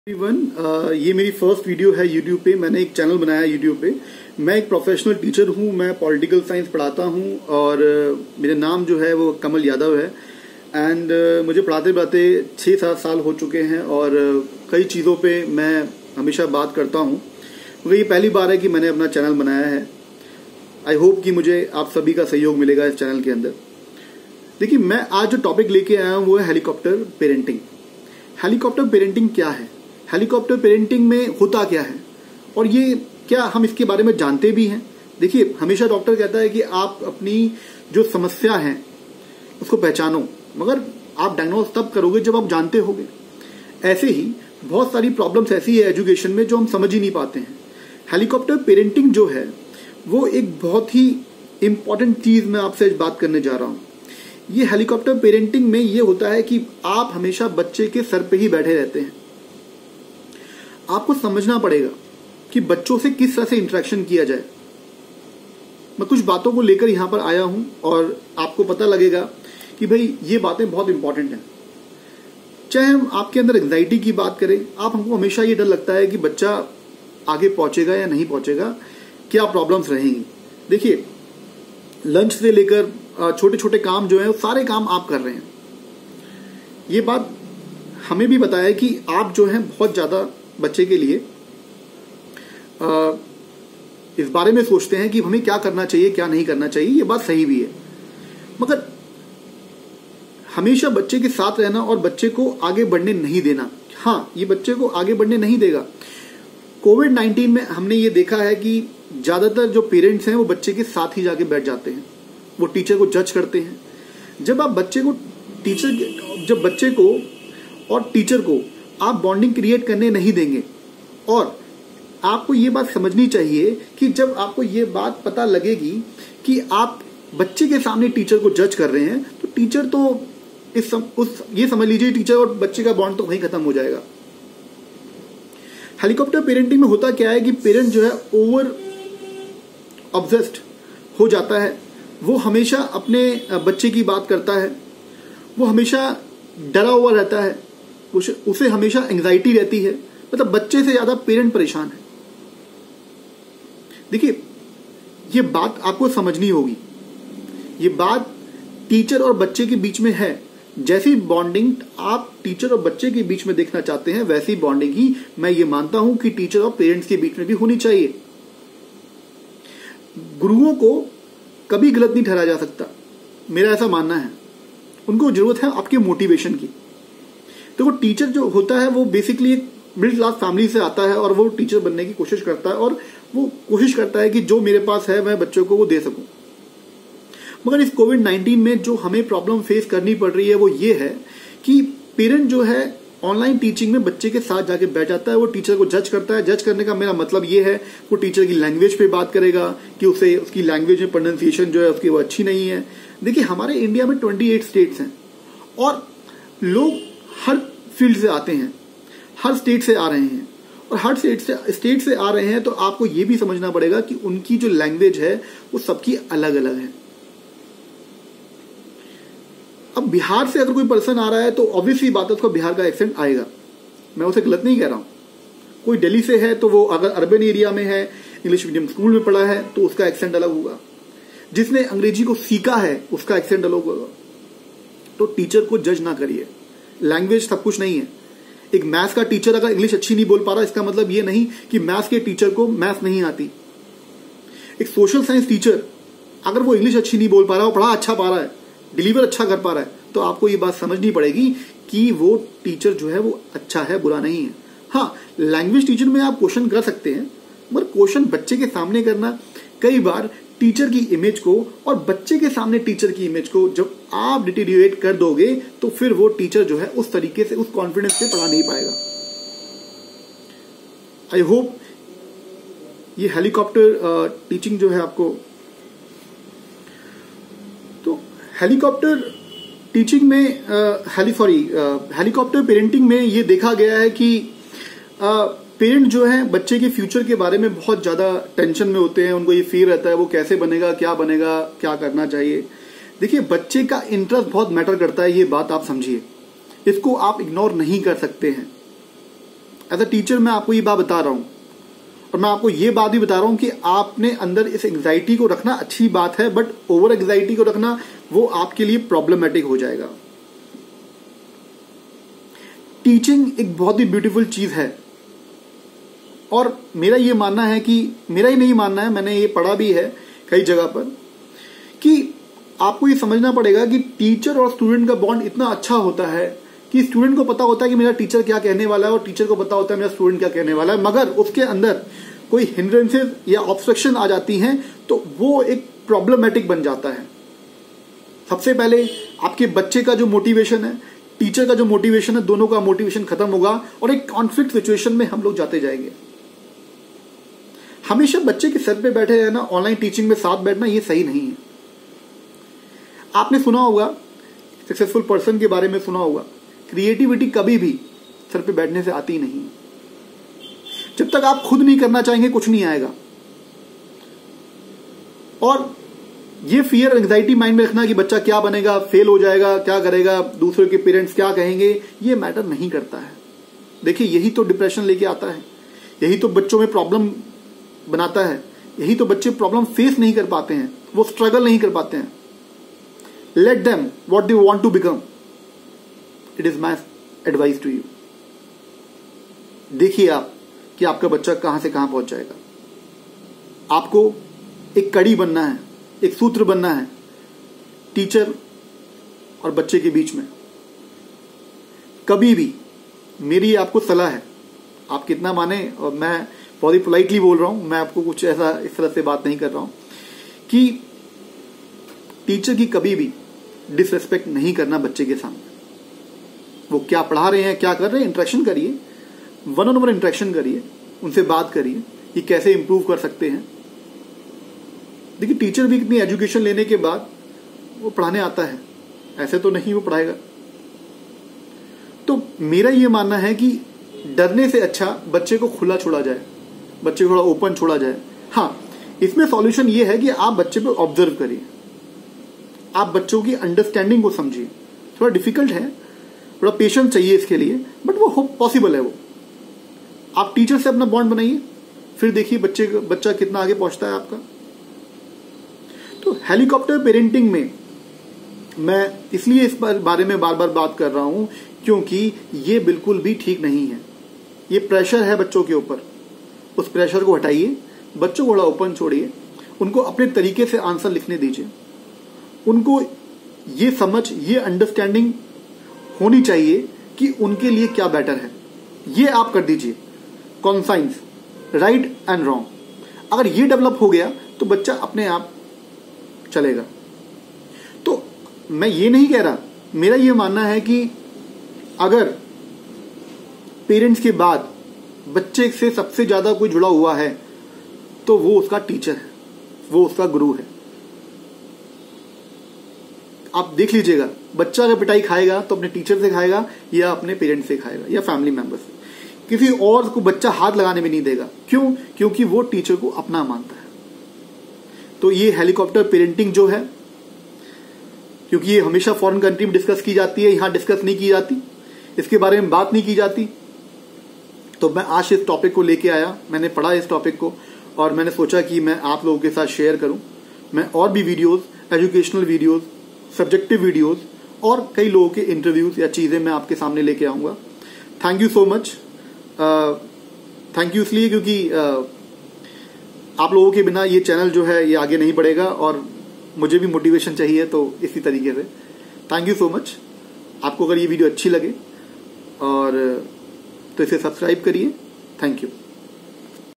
Everyone, ये मेरी first video है यूट्यूब पे। मैंने एक चैनल बनाया है यूट्यूब पे। मैं एक प्रोफेशनल टीचर हूँ, मैं पॉलिटिकल साइंस पढ़ाता हूँ और मेरा नाम जो है वो कमल यादव है। एंड मुझे पढ़ाते पढ़ाते 6-7 साल हो चुके हैं और कई चीज़ों पे मैं हमेशा बात करता हूँ, क्योंकि ये पहली बार है कि मैंने अपना चैनल बनाया है। आई होप कि मुझे आप सभी का सहयोग मिलेगा इस चैनल के अंदर। देखिए, मैं आज जो टॉपिक लेके आया हूँ वो है हेलीकॉप्टर पेरेंटिंग। हेलीकॉप्टर पेरेंटिंग क्या है, हेलीकॉप्टर पेरेंटिंग में होता क्या है और ये क्या हम इसके बारे में जानते भी हैं। देखिए, हमेशा डॉक्टर कहता है कि आप अपनी जो समस्या है उसको पहचानो, मगर आप डायग्नोज तब करोगे जब आप जानते होगे। ऐसे ही बहुत सारी प्रॉब्लम्स ऐसी है एजुकेशन में जो हम समझ ही नहीं पाते हैं। हेलीकॉप्टर पेरेंटिंग जो है वो एक बहुत ही इंपॉर्टेंट चीज मैं आपसे आज बात करने जा रहा हूं। ये हेलीकॉप्टर पेरेंटिंग में ये होता है कि आप हमेशा बच्चे के सर पे ही बैठे रहते हैं। आपको समझना पड़ेगा कि बच्चों से किस तरह से इंटरेक्शन किया जाए। मैं कुछ बातों को लेकर यहां पर आया हूं और आपको पता लगेगा कि भाई ये बातें बहुत इंपॉर्टेंट हैं। चाहे हम आपके अंदर एंजाइटी की बात करें, हमको हमेशा ये डर लगता है कि बच्चा आगे पहुंचेगा या नहीं पहुंचेगा, क्या प्रॉब्लम्स रहेंगी। देखिए, लंच से लेकर छोटे छोटे काम जो है वो सारे काम आप कर रहे हैं। ये बात हमें भी बताया है कि आप जो है बहुत ज्यादा बच्चे के लिए इस बारे में सोचते हैं कि हमें क्या करना चाहिए क्या नहीं करना चाहिए। ये बात सही भी है, मगर हमेशा बच्चे के साथ रहना और बच्चे को आगे बढ़ने नहीं देना, हाँ, ये बच्चे को आगे बढ़ने नहीं देगा। कोविड-19 में हमने ये देखा है कि ज्यादातर जो पेरेंट्स हैं वो बच्चे के साथ ही जाके बैठ जाते हैं, वो टीचर को जज करते हैं। जब बच्चे को और टीचर को आप बॉन्डिंग क्रिएट करने नहीं देंगे, और आपको ये बात समझनी चाहिए कि जब आपको ये बात पता लगेगी कि आप बच्चे के सामने टीचर को जज कर रहे हैं, तो टीचर तो ये समझ लीजिए टीचर और बच्चे का बॉन्ड तो वहीं खत्म हो जाएगा। हेलीकॉप्टर पेरेंटिंग में होता क्या है कि पेरेंट जो है ओवर ऑब्सेस्ड हो जाता है। वो हमेशा अपने बच्चे की बात करता है, वो हमेशा डरा हुआ रहता है, उसे हमेशा एंजाइटी रहती है। मतलब बच्चे से ज्यादा पेरेंट परेशान है। देखिए, ये बात आपको समझनी होगी। ये बात टीचर और बच्चे के बीच में है। जैसी बॉन्डिंग आप टीचर और बच्चे के बीच में देखना चाहते हैं, वैसी बॉन्डिंग ही मैं ये मानता हूं कि टीचर और पेरेंट्स के बीच में भी होनी चाहिए। गुरुओं को कभी गलत नहीं ठहराया जा सकता, मेरा ऐसा मानना है। उनको जरूरत है आपके मोटिवेशन की। तो वो टीचर जो होता है वो बेसिकली एक मिडिल क्लास फैमिली से आता है और वो टीचर बनने की कोशिश करता है, और वो कोशिश करता है कि जो मेरे पास है मैं बच्चों को वो दे सकूं। मगर इस कोविड-19 में जो हमें प्रॉब्लम फेस करनी पड़ रही है वो ये है कि पेरेंट जो है ऑनलाइन टीचिंग में बच्चे के साथ जाके बैठ जाता है, वो टीचर को जज करता है। जज करने का मेरा मतलब ये है, वो टीचर की लैंग्वेज पे बात करेगा कि उसकी लैंग्वेज में प्रोनाउंसिएशन जो है उसकी वो अच्छी नहीं है। देखिए, हमारे इंडिया में 28 स्टेट्स हैं और लोग हर फील्ड से आते हैं, हर स्टेट से आ रहे हैं, और हर स्टेट से आ रहे हैं, तो आपको ये भी समझना पड़ेगा कि उनकी जो लैंग्वेज है वो सबकी अलग अलग है। अब बिहार से अगर कोई पर्सन आ रहा है तो ऑब्वियसली बात है उसको बिहार का एक्सेंट आएगा, मैं उसे गलत नहीं कह रहा हूं। कोई दिल्ली से है तो वो अगर अर्बन एरिया में है, इंग्लिश मीडियम स्कूल में पढ़ा है, तो उसका एक्सेंट अलग होगा। जिसने अंग्रेजी को सीखा है उसका एक्सेंट अलग होगा। तो टीचर को जज ना करिए, लैंग्वेज सब कुछ नहीं है। एक मैथ्स का टीचर अगर इंग्लिश अच्छी नहीं बोल पा रहा, इसका मतलब ये नहीं कि मैथ्स के टीचर को मैथ्स नहीं आती। एक सोशल साइंस टीचर अगर वो इंग्लिश अच्छी नहीं बोल पा रहा, वो पढ़ा अच्छा पा रहा है, डिलीवर अच्छा कर पा रहा है, तो आपको ये बात समझनी पड़ेगी कि वो टीचर जो है वो अच्छा है, बुरा नहीं है। हाँ, लैंग्वेज टीचर में आप क्वेश्चन कर सकते हैं, मगर क्वेश्चन बच्चे के सामने करना, कई बार टीचर की इमेज को और बच्चे के सामने टीचर की इमेज को जब आप डिटेरियोरेट कर दोगे, तो फिर वो टीचर जो है उस तरीके से, उस कॉन्फिडेंस से पढ़ा नहीं पाएगा। आई होप ये हेलीकॉप्टर टीचिंग जो है आपको, तो हेलीकॉप्टर टीचिंग में हेलीकॉप्टर पेरेंटिंग में ये देखा गया है कि पेरेंट जो है बच्चे के फ्यूचर के बारे में बहुत ज्यादा टेंशन में होते हैं। उनको ये फियर रहता है वो कैसे बनेगा, क्या करना चाहिए। देखिए, बच्चे का इंटरेस्ट बहुत मैटर करता है, ये बात आप समझिए, इसको आप इग्नोर नहीं कर सकते हैं। एज अ टीचर मैं आपको ये बात बता रहा हूं, और मैं आपको ये बात भी बता रहा हूं कि आपने अंदर इस एंग्जाइटी को रखना अच्छी बात है, बट ओवर एंग्जाइटी को रखना वो आपके लिए प्रॉब्लमेटिक हो जाएगा। टीचिंग एक बहुत ही ब्यूटीफुल चीज है, और मेरा ये मानना है कि, मेरा ही नहीं मानना है, मैंने ये पढ़ा भी है कई जगह पर, कि आपको ये समझना पड़ेगा कि टीचर और स्टूडेंट का बॉन्ड इतना अच्छा होता है कि स्टूडेंट को पता होता है कि मेरा टीचर क्या कहने वाला है और टीचर को पता होता है मेरा स्टूडेंट क्या कहने वाला है, मगर उसके अंदर कोई हिंड्रेंसेस या ऑब्स्ट्रक्शन आ जाती हैं तो वो एक प्रॉब्लमेटिक बन जाता है। सबसे पहले आपके बच्चे का जो मोटिवेशन है, टीचर का जो मोटिवेशन है, दोनों का मोटिवेशन खत्म होगा और एक कॉन्फ्लिक्ट सिचुएशन में हम लोग जाते जाएंगे। हमेशा बच्चे के सर पे बैठे रहना, ऑनलाइन टीचिंग में साथ बैठना, ये सही नहीं है। आपने सुना होगा, सक्सेसफुल पर्सन के बारे में सुना होगा, क्रिएटिविटी कभी भी सर पे बैठने से आती नहीं। जब तक आप खुद नहीं करना चाहेंगे कुछ नहीं आएगा। और ये फियर एंग्जाइटी माइंड में रखना कि बच्चा क्या बनेगा, फेल हो जाएगा, क्या करेगा, दूसरे के पेरेंट्स क्या कहेंगे, ये मैटर नहीं करता है। देखिए, यही तो डिप्रेशन लेके आता है, यही तो बच्चों में प्रॉब्लम बनाता है, यही तो बच्चे प्रॉब्लम फेस नहीं कर पाते हैं, वो स्ट्रगल नहीं कर पाते हैं। Let them what they want to become, it is my advice to you. देखिए आप कि आपका बच्चा कहां से कहां पहुंच जाएगा। आपको एक कड़ी बनना है, एक सूत्र बनना है टीचर और बच्चे के बीच में। कभी भी मेरी आपको सलाह है, आप कितना माने, और मैं बहुत ही पोलाइटली बोल रहा हूं, मैं आपको कुछ ऐसा इस तरह से बात नहीं कर रहा हूं, कि टीचर की कभी भी डिसरेस्पेक्ट नहीं करना बच्चे के सामने। वो क्या पढ़ा रहे हैं, क्या कर रहे हैं, इंटरेक्शन करिए, वन ऑन वन इंटरेक्शन करिए, उनसे बात करिए कि कैसे इंप्रूव कर सकते हैं। देखिए, टीचर भी इतनी एजुकेशन लेने के बाद वो पढ़ाने आता है, ऐसे तो नहीं वो पढ़ाएगा। तो मेरा ये मानना है कि डरने से अच्छा बच्चे को खुला छोड़ा जाए, बच्चे को थोड़ा ओपन छोड़ा जाए। हाँ, इसमें सॉल्यूशन ये है कि आप बच्चे पे ऑब्जर्व करिए, आप बच्चों की अंडरस्टैंडिंग को समझिए। थोड़ा डिफिकल्ट है, थोड़ा पेशेंस चाहिए इसके लिए, बट वो पॉसिबल है। वो आप टीचर से अपना बॉन्ड बनाइए, फिर देखिए बच्चा कितना आगे पहुंचता है आपका। तो हेलीकॉप्टर पेरेंटिंग में मैं इसलिए इस बारे में बार बार बात कर रहा हूं क्योंकि ये बिल्कुल भी ठीक नहीं है। ये प्रेशर है बच्चों के ऊपर, उस प्रेशर को हटाइए, बच्चों को थोड़ा ओपन छोड़िए, उनको अपने तरीके से आंसर लिखने दीजिए। उनको ये समझ, ये अंडरस्टैंडिंग होनी चाहिए कि उनके लिए क्या बेटर है, ये आप कर दीजिए। कॉन्साइंस, राइट एंड रॉन्ग, अगर ये डेवलप हो गया तो बच्चा अपने आप चलेगा। तो मैं ये नहीं कह रहा, मेरा ये मानना है कि अगर पेरेंट्स के बाद बच्चे से सबसे ज्यादा कोई जुड़ा हुआ है तो वो उसका टीचर है, वो उसका गुरु है। आप देख लीजिएगा, बच्चा अगर पिटाई खाएगा तो अपने टीचर से खाएगा या अपने पेरेंट्स से खाएगा या फैमिली मेंबर से। किसी और को बच्चा हाथ लगाने में नहीं देगा। क्यों? क्योंकि वो टीचर को अपना मानता है। तो ये हेलीकॉप्टर पेरेंटिंग जो है, क्योंकि ये हमेशा फॉरेन कंट्री में डिस्कस की जाती है, यहां डिस्कस नहीं की जाती, इसके बारे में बात नहीं की जाती, तो मैं आज इस टॉपिक को लेके आया। मैंने पढ़ा इस टॉपिक को और मैंने सोचा कि मैं आप लोगों के साथ शेयर करूं। मैं और भी videos, educational videos, subjective videos और कई लोगों के इंटरव्यूज या चीजें मैं आपके सामने लेके आऊंगा। Thank you so much. Thank you इसलिए क्योंकि आप लोगों के बिना ये चैनल जो है ये आगे नहीं बढ़ेगा और मुझे भी मोटिवेशन चाहिए, तो इसी तरीके से थैंक यू सो मच। आपको अगर ये वीडियो अच्छी लगे और तो इसे सब्सक्राइब करिए। Thank you.